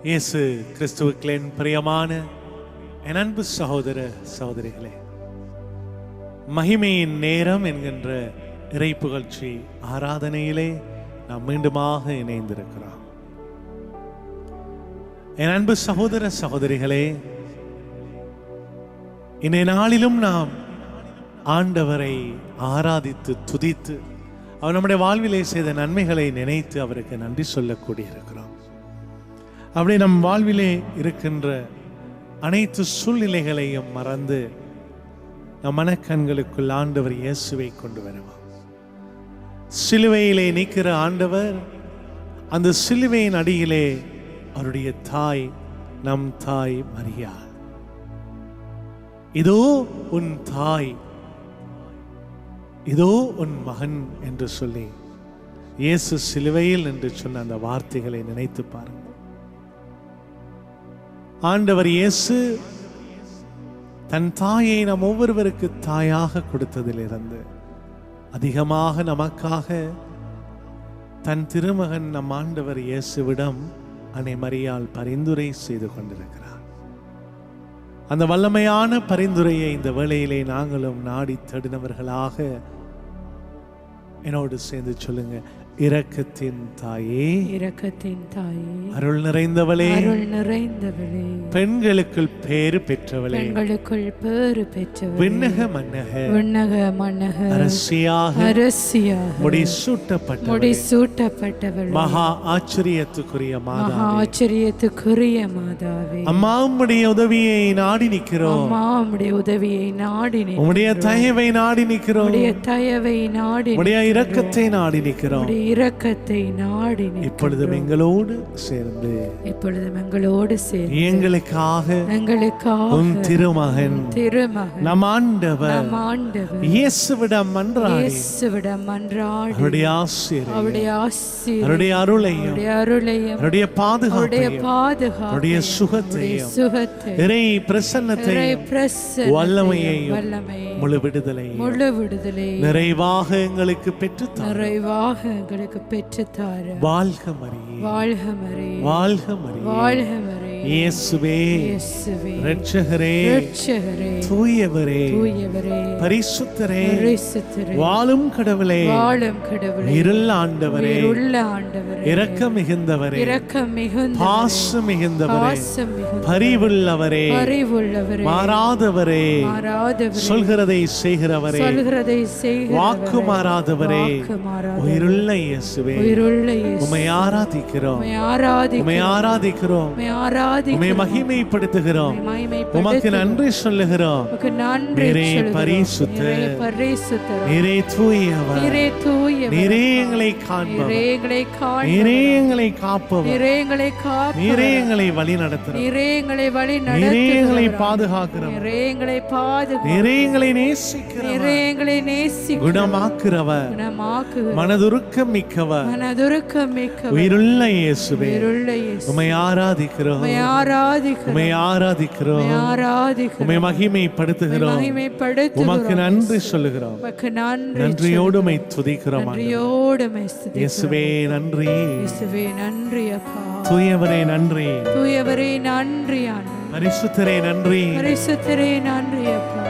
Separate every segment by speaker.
Speaker 1: இயேசு கிறிஸ்துவுக்குள் பிரியமான என் அன்பு சகோதர சகோதரிகளே, மகிமையின் நேரம் என்கின்ற இறை புகழ்ச்சி ஆராதனையிலே நாம் மீண்டுமாக இணைந்திருக்கிறோம். என் அன்பு சகோதர சகோதரிகளே, இன்றைய நாளிலும் நாம் ஆண்டவரை ஆராதித்து துதித்து அவர் நம்முடைய வாழ்விலே செய்த நன்மைகளை நினைத்து அவருக்கு நன்றி சொல்லக்கூடிய இருக்கிறோம். அப்படி நம் வாழ்விலே இருக்கின்ற அனைத்து சூழ்நிலைகளையும் மறந்து நம் மனக்கண்களுக்குள் ஆண்டவர் இயேசுவை கொண்டு வருவோம். சிலுவையிலே நிற்கிற ஆண்டவர், அந்த சிலுவையின் அடியிலே அவருடைய தாய், நம் தாய் மரியாள். இதோ உன் தாய், இதோ உன் மகன் என்று சொல்லி இயேசு சிலுவையில் என்று சொன்ன அந்த வார்த்தைகளை நினைத்து பாருங்கள். ஆண்டவர் இயேசு தன் தாயை நம் ஒவ்வொருவருக்கு தாயாக கொடுத்ததிலிருந்து அதிகமாக நமக்காக தன் திருமகன் நம் ஆண்டவர் இயேசுவிடம் அன்னை மரியாள் பரிந்துரை செய்து கொண்டிருக்கிறார். அந்த வல்லமையான பரிந்துரையை இந்த வேளையிலே நாங்களும் நாடி தேடினவர்களாக என்னோடு சேர்ந்து சொல்லுங்க. இரக்கத்தின் தாயே,
Speaker 2: இரக்கத்தின் தாயே,
Speaker 1: அருள் நிறைந்தவளே,
Speaker 2: அருள் நிறைந்தவளே,
Speaker 1: பெண்களுக்குள் பேறு பெற்றவளே,
Speaker 2: பெண்களுக்குள் பேறு பெற்றவளே,
Speaker 1: விண்ணக மன்னக,
Speaker 2: விண்ணக மன்னக,
Speaker 1: அரசியாக,
Speaker 2: அரசியாக,
Speaker 1: முடிசூட்டப்பட்டவளே, மகா ஆச்சரியத்துக்குரிய மாதாவே,
Speaker 2: மகா ஆச்சரியத்துக்குரிய மாதாவே,
Speaker 1: அம்மா உம்முடைய உதவியை நாடி நிற்கிறோம்.
Speaker 2: அம்மா உம்முடைய உதவியை நாடி நிற்கிறோம்.
Speaker 1: உம்முடைய தயவை நாடி நிற்கிறோம்.
Speaker 2: உம்முடைய தயவை நாடி,
Speaker 1: உம்முடைய இரக்கத்தை நாடி நிற்கிறோம்.
Speaker 2: இரக்கத்தை நாடி
Speaker 1: இப்பொழுதும் எங்களோடு சேர்ந்து,
Speaker 2: இப்பொழுதும் எங்களோடு சேர்ந்து
Speaker 1: எங்களுக்காக உன் திருமகன் நம் ஆண்டவர் இயேசுவிடம் மன்றாடி, அவருடைய ஆசீர், அவருடைய அருளையும், அவருடைய பாதுகாப்பையும், அவருடைய சுகத்தையும், இறை பிரசன்னத்தையும், வல்லமையையும், முழு விடுதலையும் நிறைவாக எங்களுக்கு நிறைவாக
Speaker 2: எங்களுக்கு பெற்றுத்தார.
Speaker 1: வாழ்க மரியே,
Speaker 2: வாழ்க மரியே,
Speaker 1: வாழ்க மரியே,
Speaker 2: வாழ்க மரியே,
Speaker 1: இயேசுவே,
Speaker 2: இயேசுவே,
Speaker 1: இரட்சகரே,
Speaker 2: இரட்சகரே,
Speaker 1: தூயவரே,
Speaker 2: தூயவரே,
Speaker 1: பரிசுத்தரே,
Speaker 2: பரிசுத்தரே,
Speaker 1: வாழும் கடவுளே,
Speaker 2: வாழும் கடவுளே,
Speaker 1: இருள் ஆண்டவரே,
Speaker 2: இருள் ஆண்டவரே,
Speaker 1: இரக்கம் மிகுந்தவரே,
Speaker 2: இரக்கம் மிகுந்தவரே,
Speaker 1: பாசம் மிகுந்தவரே,
Speaker 2: பாசம் மிகுந்தவரே,
Speaker 1: பரிவுள்ளவரே,
Speaker 2: பரிவுள்ளவரே,
Speaker 1: மாறாதவரே,
Speaker 2: மாறாதவரே,
Speaker 1: சொல்கிறதை செய்கிறவரே,
Speaker 2: சொல்கிறதை செய்கிறவரே,
Speaker 1: வாக்கு மாறாதவரே, உயிருள்ள இயேசுவே,
Speaker 2: உயிருள்ள இயேசுவே,
Speaker 1: உம்மை ஆராதிக்கிறோம்,
Speaker 2: உம்மை ஆராதிக்கிறோம்,
Speaker 1: உம்மை ஆராதிக்கிறோம்,
Speaker 2: உம்மை ஆராதிக்கிறோம்,
Speaker 1: உம்மை மகிமைப்படுத்துகிறோம், உமக்கு நன்றி சொல்லுகிறோம்.
Speaker 2: உமக்கு நன்றி
Speaker 1: நீரே
Speaker 2: சொல்லுகிறோம்.
Speaker 1: பரிசுத்தர்,
Speaker 2: நீரே பரிசுத்தர்,
Speaker 1: நீரே தூயவர்,
Speaker 2: நீரே தூயவர்,
Speaker 1: நீரே எங்களை காண்பவர்,
Speaker 2: நீரே எங்களை காண்பவர்,
Speaker 1: நீரே எங்களை காப்பவர்,
Speaker 2: நீரே எங்களை காப்பவர்,
Speaker 1: நீரே எங்களை வழி நடத்துகிறவர்,
Speaker 2: நீரே எங்களை வழி
Speaker 1: நீரே எங்களை
Speaker 2: நடத்துகிறவர்,
Speaker 1: பாதுகாக்கிறவர்,
Speaker 2: நீரே எங்களை பாதுகாக்கிறவர்,
Speaker 1: நீரே எங்களை நேசிக்கிறவர்,
Speaker 2: நீரே எங்களை நேசிக்கிறவர்,
Speaker 1: குணமாக்குறவர்,
Speaker 2: குணமாக்குகிறவர்,
Speaker 1: மனதுருக்கம் மிக்கவர்,
Speaker 2: மனதுருக்கம் மிக்கவர்,
Speaker 1: உயிருள்ள இயேசுவே,
Speaker 2: உயிருள்ள இயேசுவே,
Speaker 1: உம்மை ஆராதிக்கிறோம்,
Speaker 2: உம்மை ஆராதிக்கிறோம்,
Speaker 1: உம்மை ஆராதிக்கிறோம்,
Speaker 2: உம்மை ஆராதிக்கிறோம்,
Speaker 1: உம்மை மகிமைப்படுத்துகிறோம்,
Speaker 2: மகிமைப்படுத்துகிறோம்,
Speaker 1: உமக்கு நன்றி சொல்லுகிறோம்,
Speaker 2: உமக்கு நன்றி
Speaker 1: நன்றியோடு உம்மை துதிக்கிறோம்.
Speaker 2: நன்றியோடு உம்மை ஸ்துதிக்கிறோம்.
Speaker 1: இயேசுவே நன்றி,
Speaker 2: இயேசுவே நன்றி அப்பா,
Speaker 1: தூயவரே நன்றி,
Speaker 2: தூயவரே நன்றி ஆண்டவரே,
Speaker 1: பரிசுத்தரே நன்றி,
Speaker 2: பரிசுத்தரே நன்றி அப்பா,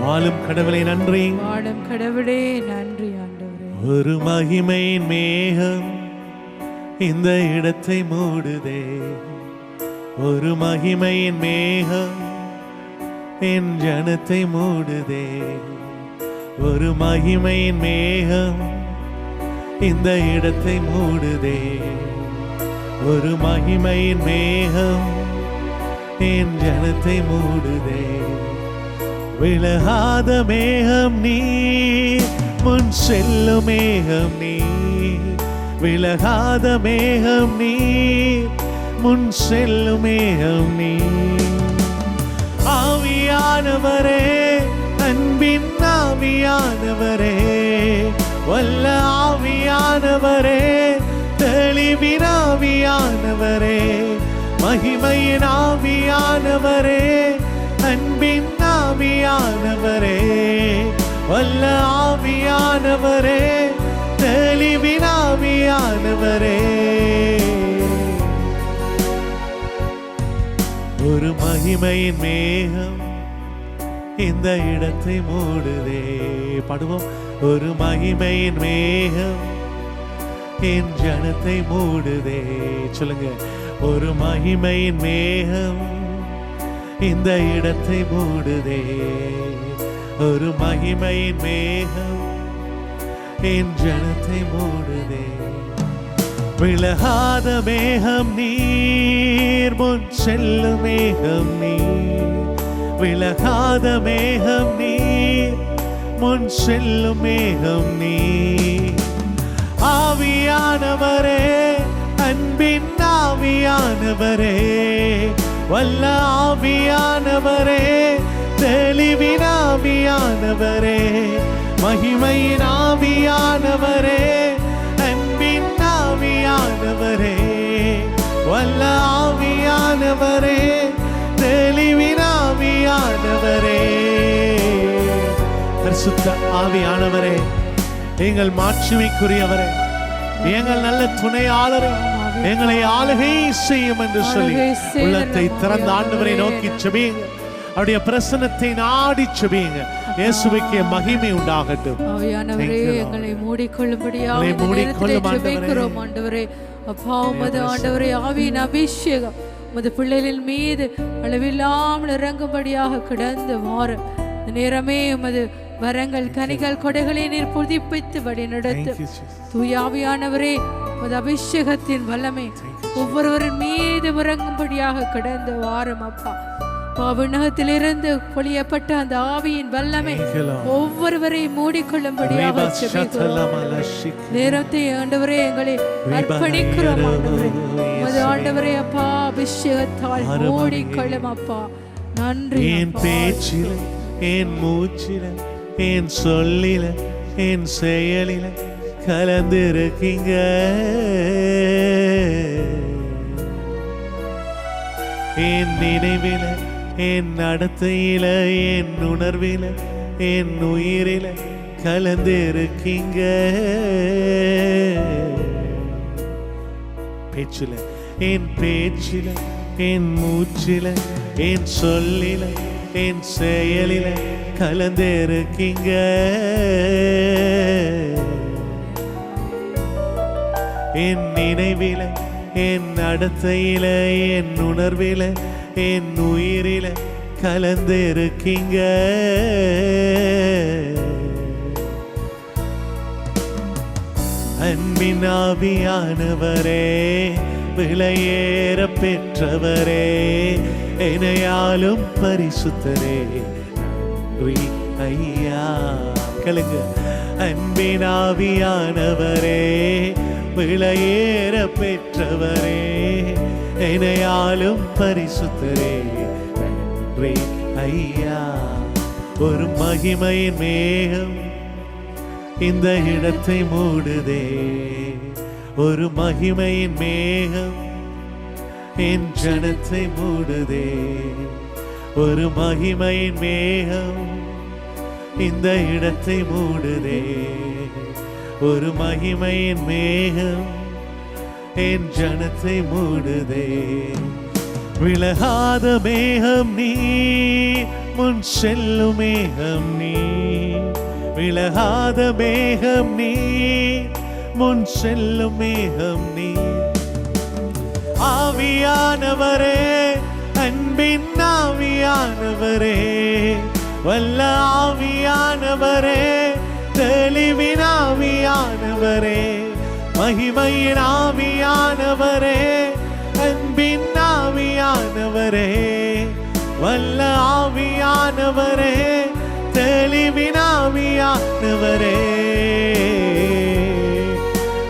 Speaker 1: வாழும் கடவுளே நன்றி,
Speaker 2: வாழும் கடவுளே நன்றி ஆண்டவரே.
Speaker 1: ஒரு மகிமையின் மேகம் இந்த இடத்தை மூடுதே, ஒரு மகிமையின் மேகம் என் ஜனத்தை மூடுதே, ஒரு மகிமையின் மேகம் இந்த இடத்தை மூடுதே, ஒரு மகிமையின் மேகம் என் ஜனத்தை மூடுதே, விலகாத மேகம் நீ, முன் செல்லும் மேகம் நீ, விலகாத மேகம் நீ, முன் செல்லும் மேகம் நீ, ஆவியானவரே, அன்பின் ஆவியானவரே, வல்ல ஆவியானவரே, தெளிவின் ஆவியானவரே, மகிமையின் ஆவியானவரே, அன்பின் ஆவியானவரே, வல்ல ஆவியானவரே, தெளிவின் ஆவியானவரே, ஒரு மகிமையின் மேகம் இந்த இடத்தை மூடுதே. பாடுவோம். ஒரு மகிமையின் மேகம் என் ஜனத்தை மூடுதே. சொல்லுங்க. ஒரு மகிமையின் மேகம் இந்த இடத்தை மூடுதே. ஒரு மகிமையின் மேகம் என் ஜனத்தை மூடுதே. விலகாத மேகம் நீர், முன் செல்லும் மேகம் நீர். விலகாத மேகம் நீர், முன் செல்லும் மேகம் நீர். ஆவியானவரே, அன்பின் ஆவியானவரே, வல்ல ஆவியானவரே, தெளிவின் ஆவியானவரே, மகிமையின் ஆவியானவரே, அன்பின் ஆவியானவரே, வல்ல ஆவியானவரே, தெளிவின் ஆவியானவரே. பரிசுத்த ஆவியானவரே, எங்கள் மாட்சிமைக்குரியவரே, எங்கள் நல்ல துணையாளரே, எங்களை ஆளுகை செய்யும் என்று சொல்லி உள்ளத்தை திறந்த ஆண்டவரை நோக்கி செபியுங்க. அவருடைய பிரசன்னத்தை நாடி செபியுங்க. இயேசுவுக்கு மகிமை உண்டாகட்டும்.
Speaker 2: ஆவியானவரே, எங்களை மூடிக்கொள்ளும்படியாக ஜெபிக்கிறோம் ஆண்டவரே. அப்பா, உமது ஆண்டவரே ஆவியின் அபிஷேகம் உமது பிள்ளைகளின் மீது அளவில்லாமல் இறங்கும்படியாக கிடந்து வார நேரமே உமது வரங்கள், கனிகள், கொடைகளை நீர் புதுப்பித்து வழி நடத்து. தூயாவியானவரே, உமது அபிஷேகத்தின் வல்லமை ஒவ்வொருவரின் மீது இறங்கும்படியாக கிடந்து வாரம் அப்பா. விண்ணகத்திலிருந்து பொழியப்பட்ட அந்த ஆவியின் வல்லமை ஒவ்வொருவரையும் மூடிக்கொள்ளும்படியாக நேரத்தை ஆண்டவரே எங்களை அர்ப்பணிக்கிறோம் ஆண்டவரே. உமது ஆண்டவரே அப்பா, அபிஷேகத்தால் மூடிக்கொள்ளும் அப்பா. நன்றி.
Speaker 1: என் பேச்சில, என் மூச்சில, என் சொல்லில, என் செயலில கலந்திருக்கீங்க. என் நினைவில, என் நடத்தையில, என் உணர்வில, என் உயிரில கலந்திருக்கீங்க. பேச்சில, என் பேச்சில, என் மூச்சில, என் சொல்லில, என் செயலில கலந்திருக்கீங்க. என் நினைவில, என் நடத்தையில, என் உணர்வில, என் உயிரில கலந்திருக்கீங்க. அன்பின் ஆவியானவரே, விலையேற பெற்றவரே, என்னையாலும் பரிசுத்தரே, ஐயா கலுங்க. அன்பின் ஆவியானவரே, விலையேற பெற்றவரே, என்னையாலும் பரிசுத்தரே, ஐயா. ஒரு மகிமையின் மேகம் இந்த இடத்தை மூடுதே. ஒரு மகிமையின் மேகம் என் ஜனத்தை மூடுதே. ஒரு மகிமையின் மேகம் இந்த இடத்தை மூடுதே. ஒரு மகிமையின் மேகம் என் ஜனத்தை மூடுதே. விலகாத மேகம் நீ, முன் செல்லும் மேகம் நீ. விலகாத மேகம் நீ, முன் செல்லும் மேகம் நீ. ஆவியானவரே, அன்பின் ஆவியானவரே, வல்ல ஆவியானவரே, தெளிவின் ஆவியானவரே, மகிமையின் ஆவியானவரே, அன்பின் ஆவியானவரே, வல்ல ஆவியானவரே, தெளிவின் ஆவியானவரே.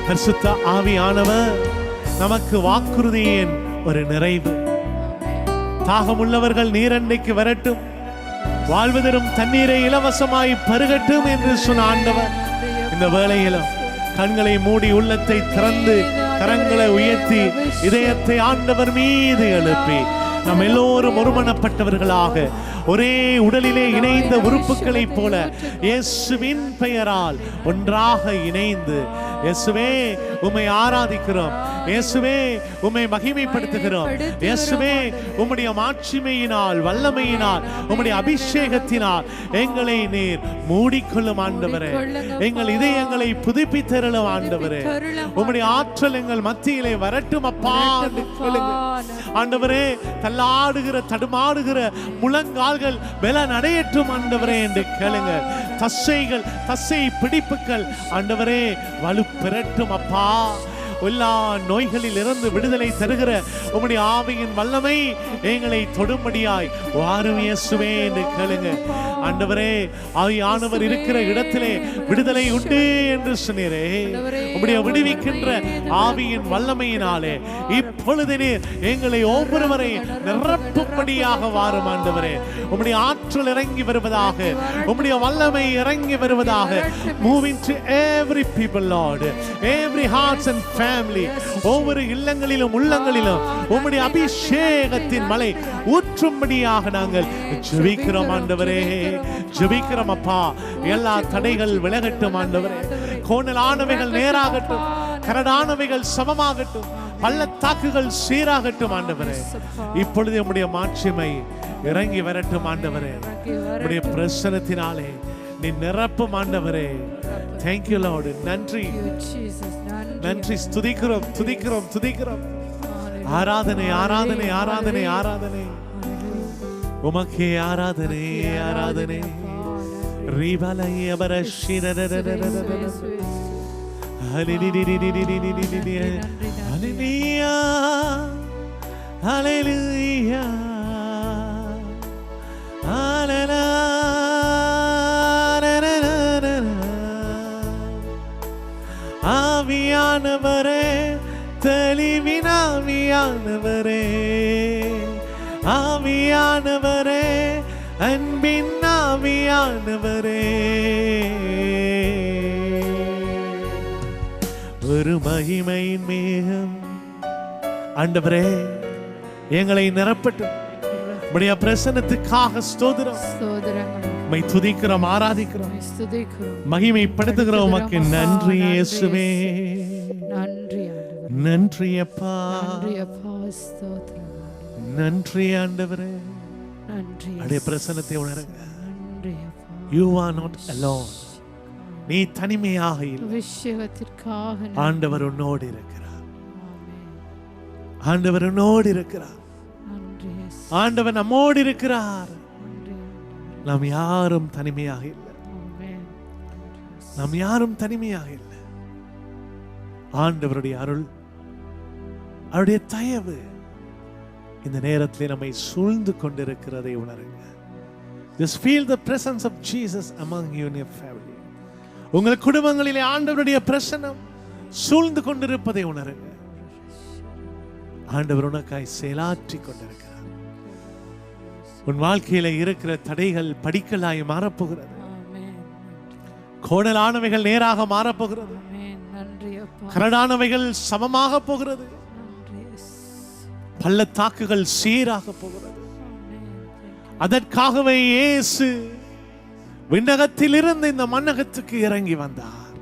Speaker 1: பரிசுத்த ஆவியானவர் நமக்கு வாக்குறுதியின் ஒரு நிறைவு. தாகமுள்ளவர்கள் நீரண்டைக்கு வரட்டும், வாழ்வு தரும் தண்ணீரை இலவசமாய் பருகட்டும் என்று சொன்ன ஆண்டவர் இந்த வேளையிலும் கண்களை மூடி உள்ளத்தை திறந்து கரங்களை உயர்த்தி இதயத்தை ஆண்டவர் மீது எழுப்பி நாம் எல்லோரும் ஒருமனப்பட்டவர்களாக ஒரே உடலிலே இணைந்த உறுப்புகளைப் போல இயேசுவின் பெயரால் ஒன்றாக இணைந்து இயேசுவே உம்மை ஆராதிக்கிறோம். இயேசுவே உம்மை மகிமைப்படுத்துகிறோம். இயேசுவே உம்முடைய மாட்சிமையினால், வல்லமையினால், உம்முடைய அபிஷேகத்தினால் எங்களை நீர் மூடிக்கொள்ளும் ஆண்டவரே. எங்கள் இதயங்களை புதுப்பித்தருளும் ஆண்டவரே. உம்முடைய ஆற்றல் எங்கள் மத்தியிலே வரட்டும் அப்பா. ஆண்டவரே, தள்ளாடுகிற தடுமாடுகிற முழங்கால்கள் பலன் அடையட்டும் ஆண்டவரே என்று கேளுங்க. தசை பிடிப்புகள் ஆண்டவரே வலு பெறட்டும் அப்பா. எல்லா நோய்களில் இருந்து விடுதலை தருகிற உம்முடைய ஆவியின் வல்லமை எங்களை தொடும்படியாய் வாரும் இயேசுவே என்று கேளுங்க. ஆண்டவரே, ஆவியானவர் இருக்கிற இடத்திலே விடுதலை உண்டு என்று சொன்னீரே. உம்முடைய விடுவிக்கின்ற ஆவியின் வல்லமையினாலே இப்பொழுது நீர் எங்களை ஒவ்வொருவரை நிரப்பும்படியாக வாரும் ஆண்டவரே. உம்முடைய ஆற்றல் இறங்கி வருவதாக, உம்முடைய வல்லமை இறங்கி வருவதாக. Move into every people, Lord, every hearts and family. ஒவ்வொரு இல்லங்களிலும் உள்ளங்களிலும் உம்முடைய அபிஷேகத்தின் மலை ஊற்றும்படியாக நாங்கள் ஜெபிக்கிறோம் ஆண்டவரே. ஜெபிக்கிறோம் அப்பா. எல்லா தடைகள் விலகட்டும் ஆண்டவரே. கோணலானவைகள் நேராகட்டும், கரடானவைகள் சமமாகட்டும், பள்ளத்தாக்குகள் சீராகட்டும் ஆண்டவரே. இப்பொழுது உம்முடைய மாட்சிமை இறங்கி வரட்டும் ஆண்டவரே. உம்முடைய பிரசன்னத்தினாலே நீ நிரப்பும் ஆண்டவரே. Thank you Lord. நன்றி நன்றி. துதிக்கிறோம் துதிக்கிறோம் துதிக்கிறோம். ஆராதனை ஆராதனை ஆராதனை ஆராதனை உமக்கே ஆராதனை ஆராதனை. ரிபலய பரஷிரரரரரரர ஹalleluya ஹalleluya ஹalleluya ஹalleluya. ஆவியானவரே, தெளிவின் ஆவியானவரே, ஆவியானவரே, அன்பின் ஆவியானவரே, ஒரு மகிமையின் மேகம் ஆண்டவரே எங்களை நிரப்பட்டும். உம்முடைய பிரசன்னத்துக்காக ஸ்தோத்திரம். உம்மை துதிக்கிறோம், ஆராதிக்கிறோம், மகிமைப்படுத்துகிறோம். உமக்கு நன்றி இயேசுவே.
Speaker 2: நன்றி
Speaker 1: நன்றி அப்பா.
Speaker 2: ஸ்தோத்திரம்.
Speaker 1: நன்றி ஆண்டவரே.
Speaker 2: நன்றி.
Speaker 1: உம்முடைய பிரசன்னத்தை உணருங்க.
Speaker 2: நன்றி அப்பா.
Speaker 1: You are not alone. நீ தனிமையாக இல்லை.
Speaker 2: அபிஷேகத்திற்காக
Speaker 1: ஆண்டவர் உன்னோடு இருக்கிறார். ஆண்டவர் உன்னோடு இருக்கிறார். ஆண்டவர் நம்மோடு இருக்கிறார். நாம் யாரும் தனிமையாக இல்லை. நாம் யாரும் தனிமையாக இல்லை. ஆண்டவருடைய அருள், அவருடைய தயவு இந்த நேரத்தில் நம்மை சூழ்ந்து கொண்டிருக்கிறதை உணருங்க. Just feel the presence of Jesus among you in your family. உங்கள் குடும்பங்களிலே ஆண்டவருடைய பிரசன்னம் சூழ்ந்து கொண்டிருப்பதை உணருங்க. ஆண்டவர் உனக்காய் செயலாற்றி கொண்டிருக்கிறார். உன் வாழ்க்கையில இருக்கிற தடைகள் படிக்கலாய் மாறப்போகிறது. கோணலானவைகள் நேராக மாறப்போகிறது. கரடானவைகள் சமமாக போகிறது. பள்ளத்தாக்குகள் சீராக போகிறது. அதற்காகவே இயேசு விண்ணகத்தில் இருந்து இந்த மண்ணகத்துக்கு இறங்கி வந்தார்.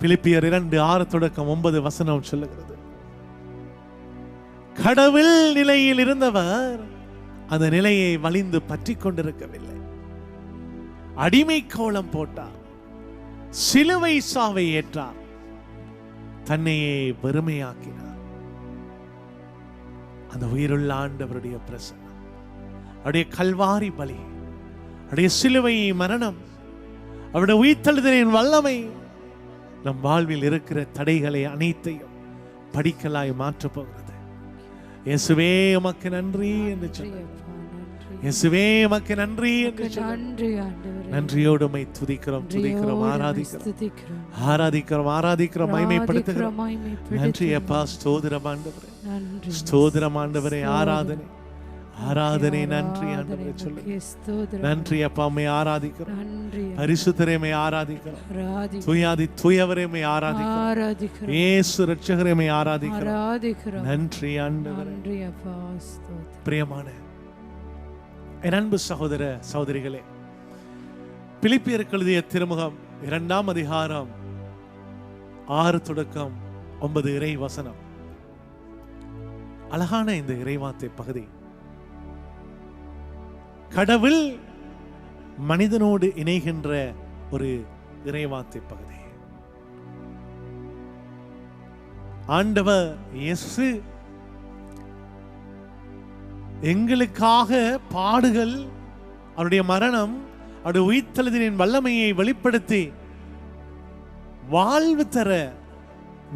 Speaker 1: பிலிப்பியர் 2:6-9 சொல்லுகிறது. கடவுள் நிலையில் இருந்தவர் அந்த நிலையை வலிந்து பற்றி கொண்டிருக்கவில்லை. அடிமை கோலம் போட்டார். சிலுவை சாவை ஏற்றார். தன்னையே வெறுமையாக்கினார். அந்த உயிருள்ள ஆண்டவருடைய பிரசன்னம், அவருடைய கல்வாரி பலி, அவருடைய சிலுவை மரணம், அவருடைய உயிர்த்தெழுதலின் வல்லமை நம் வாழ்வில் இருக்கிற தடைகளை அனைத்தையும் படிக்கலாய் மாற்றப் போகிறது. இயேசுவே உமக்கு நன்றி என்று சொன்னார். இயேசுவே உமக்கு நன்றி என்று சொன்னார். நன்றியோடு உம்மை துதிக்கிறோம், துதிக்கிறோம், ஆராதிக்கிறோம், ஆராதிக்கிறோம், ஆராதிக்கிறோம், மகிமைப்படுத்துகிறோம். நன்றி அப்பா. ஸ்தோத்திரம் ஆண்டவரே, ஸ்தோத்திரம் ஆண்டவரே. ஆராதனை, ஆராதனை. நன்றி ஆண்டவரே சொல்லுங்க. நன்றி அப்பா. உம்மை ஆராதிக்கிறோம். பரிசுத்தரே உம்மை ஆராதிக்கிறோம். தூயாதி தூயவரே உம்மை ஆராதிக்கிறோம். இயேசு இரட்சகரே உம்மை ஆராதிக்கிறோம். நன்றி ஆண்டவரே. பிரியமான என் அன்பு சகோதர சகோதரிகளே, பிலிப்பியருக்கு எழுதிய திருமுகம் 2ஆம் அதிகாரம் 6 தொடக்கம் 9 இறை வசனம். அழகான இந்த இறைவார்த்தை பகுதி. கடவுள் மனிதனோடு இணைகின்ற ஒரு இறைவார்த்தை பகுதி. ஆண்டவர் இயேசு எங்களுக்காக பாடுகள், அவருடைய மரணம், அவருடைய உயிர்த்தெழுதலின் வல்லமையை வெளிப்படுத்தி வாழ்வு தர,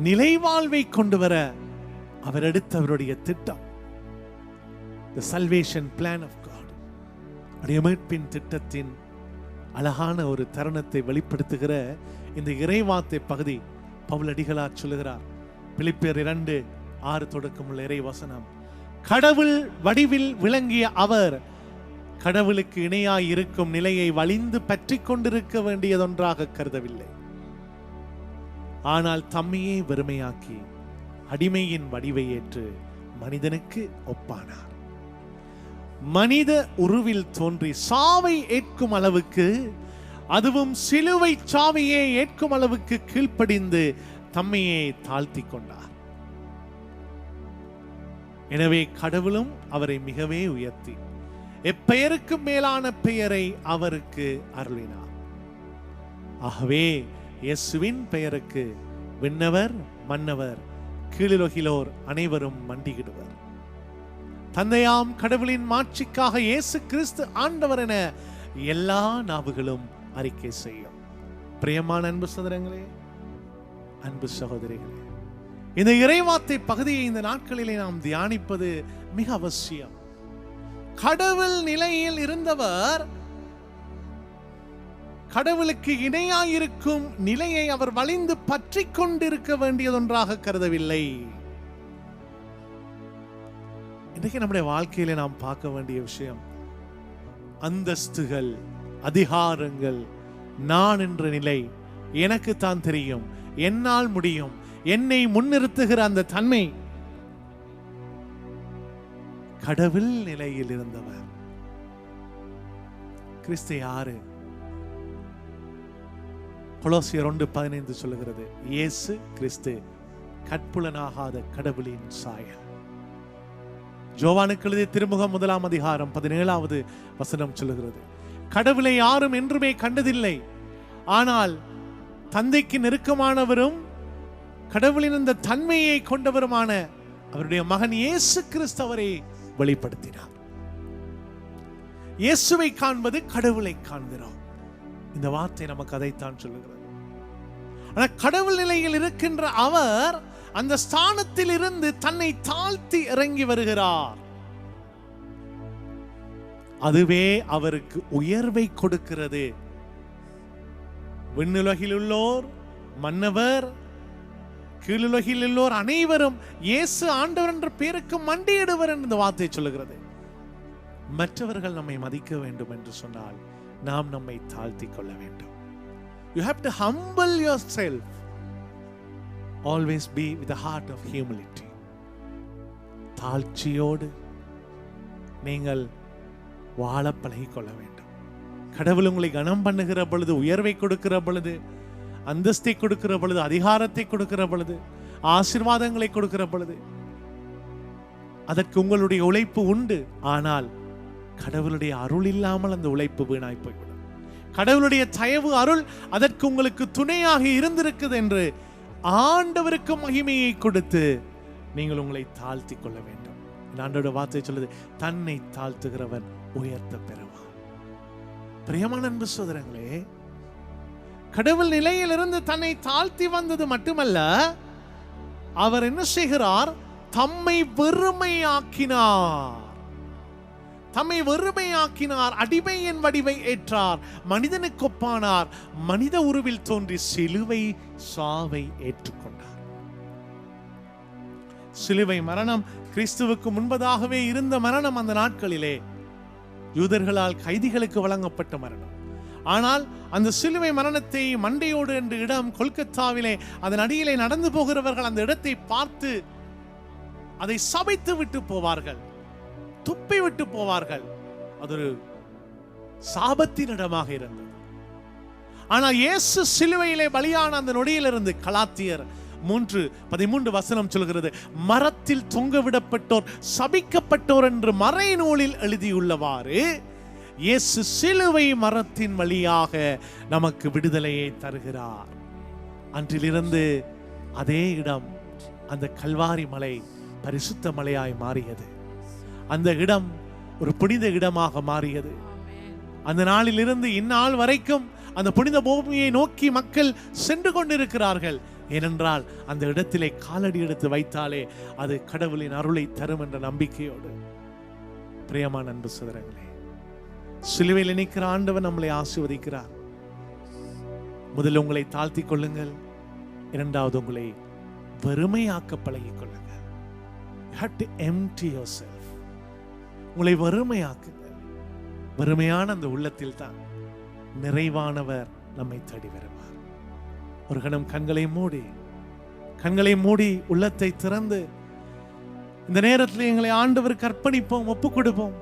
Speaker 1: நிலை வாழ்வை கொண்டு வர அவர் எடுத்த அவருடைய திட்டம், the salvation plan of God, அவருடைய மீட்பின் திட்டத்தின் அழகான ஒரு தருணத்தை வெளிப்படுத்துகிற இந்த இறைவார்த்தை பகுதி பவுலடிகளார் சொல்லுகிறார். பிலிப்பியர் 2:6 தொடக்கமுள்ள இறை வசனம். கடவுள் வடிவில் விளங்கிய அவர் கடவுளுக்கு இணையாய் இருக்கும் நிலையை வலிந்து பற்றி கொண்டிருக்க வேண்டியதொன்றாக கருதவில்லை. ஆனால் தம்மையே வெறுமையாக்கி அடிமையின் வடிவை ஏற்று மனிதனுக்கு ஒப்பானார். மனித உருவில் தோன்றி சாவை ஏற்கும் அளவுக்கு, அதுவும் சிலுவை சாவையே ஏற்கும் அளவுக்கு கீழ்ப்படிந்து தம்மையே தாழ்த்தி கொண்டார். எனவே கடவுளும் அவரை மிகவே உயர்த்தி எப்பெயருக்கு மேலான பெயரை அவருக்கு அருளினார். ஆகவே இயேசுவின் பெயருக்கு விண்ணவர் மன்னவர் கீழுலகிலோர் அனைவரும் மண்டியிடுவர். தந்தையாம் கடவுளின் மாட்சிக்காக இயேசு கிறிஸ்து ஆண்டவர் என எல்லா நாவுகளும் அறிக்கை செய்யும். பிரியமான அன்பு சகோதரங்களே, அன்பு சகோதரிகளே, இந்த இறைவார்த்தை பகுதியை இந்த நாட்களிலே நாம் தியானிப்பது மிக அவசியம். கடவுள் நிலையில் இருந்தவர் கடவுளுக்கு இணையாயிருக்கும் நிலையை அவர் வலிந்து பற்றி கொண்டிருக்க வேண்டியதொன்றாக கருதவில்லை. இன்றைக்கு நம்முடைய வாழ்க்கையில நாம் பார்க்க வேண்டிய விஷயம், அந்தஸ்துகள், அதிகாரங்கள், நான் என்ற நிலை, எனக்கு தான் தெரியும், என்னால் முடியும், என்னை முன்னிறுத்துகிற அந்த தன்மை. கடவுள் நிலையில் இருந்தவர் கிறிஸ்து யாரு? கொலோசியர் 1:15 சொல்லுகிறது, இயேசு கிறிஸ்து கற்புலனாகாத கடவுளின் சாயல். யோவானுக்கு எழுதிய திருமுகம் 1:17 வசனம் சொல்லுகிறது, கடவுளை யாரும் என்றுமே கண்டதில்லை, ஆனால் தந்தைக்கு நெருக்கமானவரும் கடவுளின் இந்த தன்மையை கொண்டவருமான அவருடைய மகன் இயேசு கிறிஸ்துவரை வெளிப்படுத்தினார். இயேசுவை காண்பது கடவுளை காண்கிறோம். இந்த வார்த்தை நமக்கு அதைத்தான் சொல்லுகிறது. ஆனால் கடவுள் நிலையில் இருக்கின்ற அவர் அந்த ஸ்தானத்தில் இருந்து தன்னை தாழ்த்தி இறங்கி வருகிறார். அதுவே அவருக்கு உயர்வை கொடுக்கிறது. விண்ணுலகில் உள்ளோர் மன்னவர், கீழுலகில் உள்ளோர் அனைவரும் இயேசு ஆண்டவர் என்ற பேருக்கு மண்டியிடுவர் என்று இந்த வார்த்தை சொல்லுகிறது. மற்றவர்கள் நம்மை மதிக்க வேண்டும் என்று சொன்னால் நாம் நம்மை தாழ்த்தி கொள்ள வேண்டும். You have to humble yourself. Always be with the heart of humility. தாழ்ச்சியோடு நீங்கள் வாழ பழகிக் கொள்ள வேண்டும். கடவுள் உங்களை கனம் பண்ணுகிற பொழுது, உயர்வை கொடுக்கிற பொழுது, அந்தஸ்தை கொடுக்கிற பொழுது, அதிகாரத்தை கொடுக்கிற பொழுது, ஆசீர்வாதங்களை கொடுக்கிற பொழுது, அதற்கு உங்களுடைய உழைப்பு உண்டு. ஆனால் கடவுளுடைய அருள் இல்லாமல் அந்த உழைப்பு வீணாய் போய்விடும். கடவுளுடைய தயவு அருள் அதற்கு உங்களுக்கு துணையாக இருந்திருக்குது என்று ஆண்டவருக்கு மகிமையை கொடுத்து நீங்கள் உங்களை தாழ்த்தி கொள்ள வேண்டும். ஆண்டவருடைய வார்த்தை சொல்லுது, தன்னை தாழ்த்துகிறவன் உயர்த்த பெறுவான். பிரியமான அன்பு சகோதரங்களே, கடவுள் நிலையிலிருந்து தன்னை தாழ்த்தி வந்தது மட்டுமல்ல, அவர் என்ன செய்கிறார்? தம்மை வெறுமையாக்கினார். தம்மை வெறுமையாக்கினார், அடிமையின் வடிவை ஏற்றார், மனிதனுக்கு ஒப்பானார், மனித உருவில் தோன்றி சிலுவை சாவை ஏற்றுக்கொண்டார். சிலுவை மரணம் கிறிஸ்துவுக்கு முன்பதாகவே இருந்த மரணம். அந்த நாட்களிலே யூதர்களால் கைதிகளுக்கு வழங்கப்பட்ட மரணம். ஆனால் அந்த சிலுவை மரணத்தை மண்டையோடு என்ற இடம் கொல்கத்தாவிலே அதன் அடியிலே நடந்து போகிறவர்கள் அந்த இடத்தை பார்த்து அதை சபைத்து விட்டு போவார்கள், துப்பி விட்டு போவார்கள். அது ஒரு சாபத்தின் இடமாக இருந்தது. ஆனால் இயேசு சிலுவையிலே பலியான அந்த நொடியிலிருந்து கலாத்தியர் 3:13 சொல்கிறது, மரத்தில் தொங்கவிடப்பட்டோர் சபிக்கப்பட்டோர் என்று மறைநூலில் எழுதியுள்ளவாறு இயேசு சிலுவை மரத்தின் வழியாக நமக்கு விடுதலையை தருகிறார். அன்றிலிருந்து அதே இடம், அந்த கல்வாரி மலை பரிசுத்த மலையாய் மாறியது. அந்த இடம் ஒரு புனித இடமாக மாறியது. அந்த நாளிலிருந்து இந்நாள் வரைக்கும் அந்த புனித பூமியை நோக்கி மக்கள் சென்று கொண்டிருக்கிறார்கள். ஏனென்றால் அந்த இடத்திலே காலடி எடுத்து வைத்தாலே அது கடவுளின் அருளை தரும் என்ற நம்பிக்கையோடு. பிரியமான அன்பு சகோதரர்களே, சிலுவையில் நிற்கிற ஆண்டவர் நம்மளை ஆசீர்வதிக்கிறார். முதலில் உங்களை தாழ்த்தி கொள்ளுங்கள், இரண்டாவது உங்களை வெறுமையாக்க பழகிக் கொள்ளுங்கள். You have to empty yourself. உங்களை வெறுமையாக்குங்கள். வெறுமையான அந்த உள்ளத்தில் தான் நிறைவானவர் நம்மை தேடி வருவார். ஒரு கணம் கண்களை மூடி உள்ளத்தை திறந்து இந்த நேரத்தில் எங்களை ஆண்டவருக்கு அர்ப்பணிப்போம், ஒப்புக் கொடுப்போம்.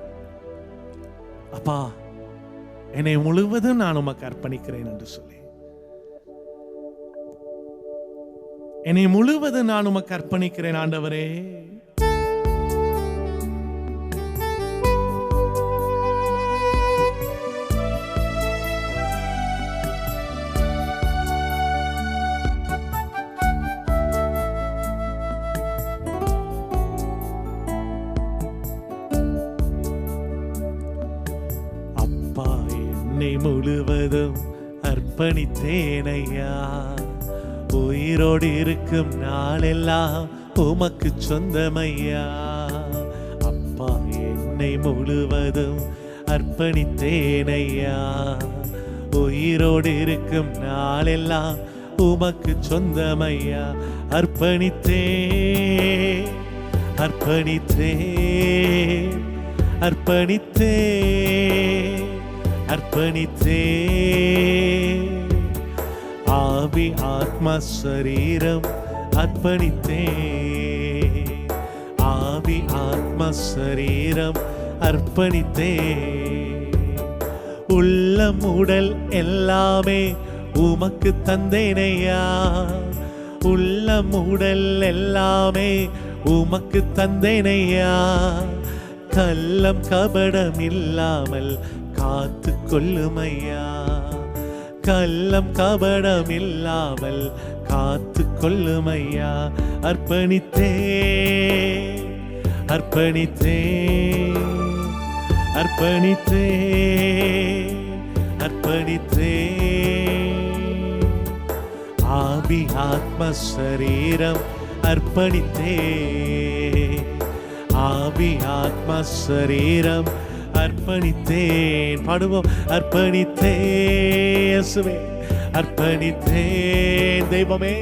Speaker 1: அப்பா, என்னை முழுவதும் நான் உமக்கு அர்ப்பணிக்கிறேன் என்று சொல்லி, என்னை முழுவதும் நான் உமக்கு அர்ப்பணிக்கிறேன் ஆண்டவரே. என்னை முழுவதும் அர்ப்பணித்தேனையா, உயிரோடு இருக்கும் நாளெல்லாம் உமக்கு சொந்தமையா. அப்பா, என்னை முழுவதும் அர்ப்பணித்தேனையா, உயிரோடு இருக்கும் நாளெல்லாம் உமக்கு சொந்தமையா. அர்ப்பணித்தேன் அர்ப்பணித்தேன் அர்ப்பணித்தேன் அர்ப்பணித்தேன். ஆவி ஆத்மா சரீரம் அர்ப்பணித்தேன். ஆவி ஆத்மா சரீரம் அர்ப்பணித்தேன். உள்ளம் உடல் எல்லாமே உமக்கு தந்தேனையா. உள்ளம் உடல் எல்லாமே உமக்கு தந்தேனையா. கள்ளம் கபடம் இல்லாமல் காத்து கொள்ளுமையா. கள்ளம் கபடம் இல்லாமல் காத்து கொள்ளுமையா. அர்ப்பணித்தேன் அர்ப்பணித்தேன் அர்ப்பணித்தேன் அர்ப்பணித்தேன். ஆவி ஆத்ம சரீரம் அர்ப்பணித்தேன். ஆவி ஆத்ம சரீரம் அர்ப்பணித்தேன். பாடுவோம். அர்ப்பணித்தேன், அர்ப்பணித்தேன் தெய்வமே,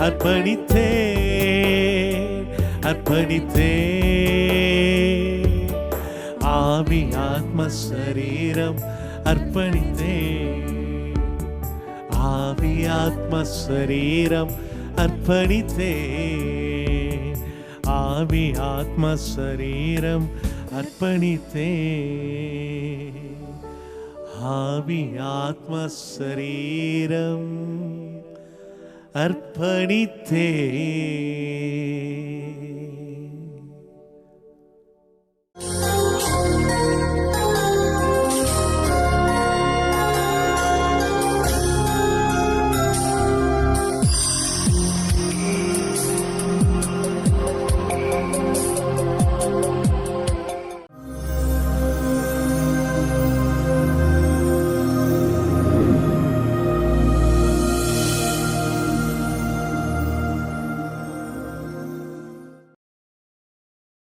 Speaker 1: அர்ப்பணித்தேன் அர்ப்பணித்தேன். ஆவி ஆத்ம சரீரம் அர்ப்பணித்தேன். ஆவி ஆத்ம சரீரம் அர்ப்பணித்தேன். ஆவி ஆத்ம சரீரம் அர்ப்பணித்தேன். ஆவி ஆத்ம சரீரம் அர்ப்பணித்தேன்.